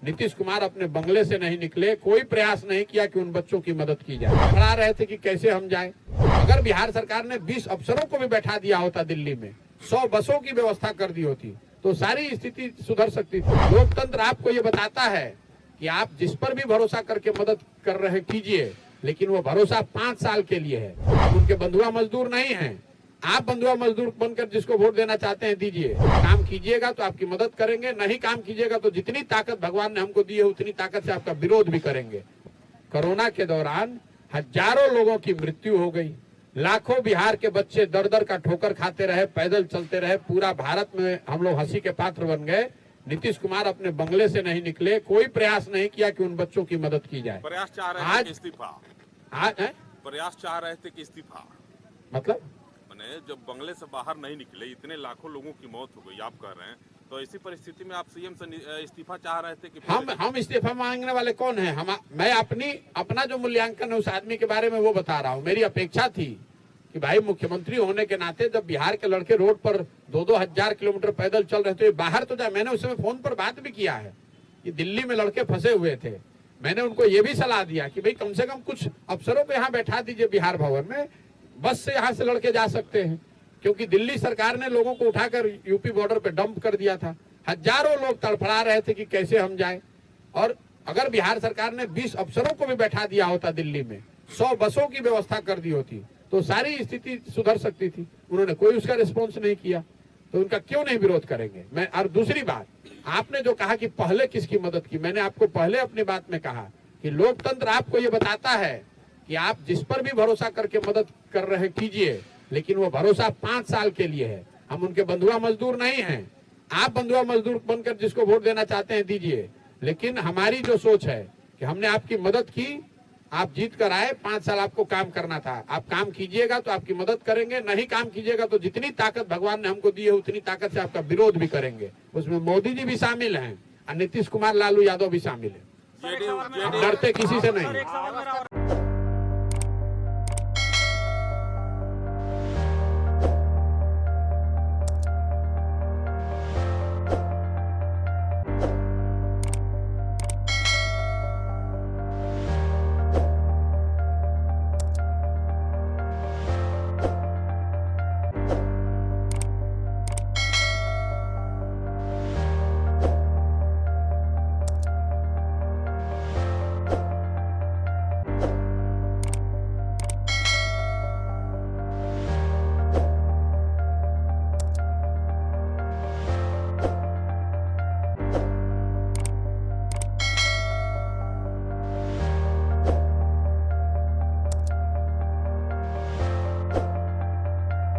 नीतीश कुमार अपने बंगले से नहीं निकले, कोई प्रयास नहीं किया कि उन बच्चों की मदद की जाए। पढ़ा रहे थे कि कैसे हम जाएं। अगर बिहार सरकार ने 20 अफसरों को भी बैठा दिया होता दिल्ली में, 100 बसों की व्यवस्था कर दी होती, तो सारी स्थिति सुधर सकती थी। लोकतंत्र आपको ये बताता है कि आप जिस पर भी भरोसा करके मदद कर रहे कीजिए, लेकिन वो भरोसा 5 साल के लिए है। आप उनके बंधुआ मजदूर नहीं हैं। आप बंधुआ मजदूर बनकर जिसको वोट देना चाहते हैं दीजिए। काम कीजिएगा तो आपकी मदद करेंगे, नहीं काम कीजिएगा तो जितनी ताकत भगवान ने हमको दी है उतनी ताकत से आपका विरोध भी करेंगे। कोरोना के दौरान हजारों लोगों की मृत्यु हो गई, लाखों बिहार के बच्चे दर दर का ठोकर खाते रहे, पैदल चलते रहे, पूरा भारत में हम लोग हंसी के पात्र बन गए। नीतीश कुमार अपने बंगले से नहीं निकले, कोई प्रयास नहीं किया कि उन बच्चों की मदद की जाए। प्रयास चाह रहे थे कि इस्तीफा, आज प्रयास चाह रहे थे कि इस्तीफा, मतलब मैंने जब बंगले से बाहर नहीं निकले, इतने लाखों लोगों की मौत हो गई, आप कह रहे हैं, तो ऐसी परिस्थिति में आप सीएम से इस्तीफा चाह रहे थे कि हम इस्तीफा मांगने वाले कौन है? मैं अपना जो मूल्यांकन है उस आदमी के बारे में वो बता रहा हूँ। मेरी अपेक्षा थी कि भाई मुख्यमंत्री होने के नाते जब बिहार के लड़के रोड पर 2-2 हजार किलोमीटर पैदल चल रहे थे, बाहर तो जाए। मैंने उस समय फोन पर बात भी किया है कि दिल्ली में लड़के फंसे हुए थे। मैंने उनको ये भी सलाह दिया कि भाई कम से कम कुछ अफसरों को यहाँ बैठा दीजिए बिहार भवन में, बस से यहाँ से लड़के जा सकते हैं, क्योंकि दिल्ली सरकार ने लोगों को उठाकर यूपी बॉर्डर पे डंप कर दिया था। हजारों लोग तड़फड़ा रहे थे कि कैसे हम जाएं। और अगर बिहार सरकार ने 20 अफसरों को भी बैठा दिया होता दिल्ली में, 100 बसों की व्यवस्था कर दी होती, तो सारी स्थिति सुधर सकती थी। उन्होंने कोई उसका रिस्पॉन्स नहीं किया, तो उनका क्यों नहीं विरोध करेंगे। मैं और दूसरी बात, आपने जो कहा कि पहले किसकी मदद की, मैंने आपको पहले अपनी बात में कहा कि लोकतंत्र आपको ये बताता है कि आप जिस पर भी भरोसा करके मदद कर रहे कीजिए, लेकिन वो भरोसा 5 साल के लिए है। हम उनके बंधुआ मजदूर नहीं हैं। आप बंधुआ मजदूर बनकर जिसको वोट देना चाहते हैं दीजिए, लेकिन हमारी जो सोच है कि हमने आपकी मदद की, आप जीत कर आए, 5 साल आपको काम करना था। आप काम कीजिएगा तो आपकी मदद करेंगे, नहीं काम कीजिएगा तो जितनी ताकत भगवान ने हमको दी है उतनी ताकत से आपका विरोध भी करेंगे। उसमें मोदी जी भी शामिल हैं और नीतीश कुमार लालू यादव भी शामिल है। डरते किसी से नहीं।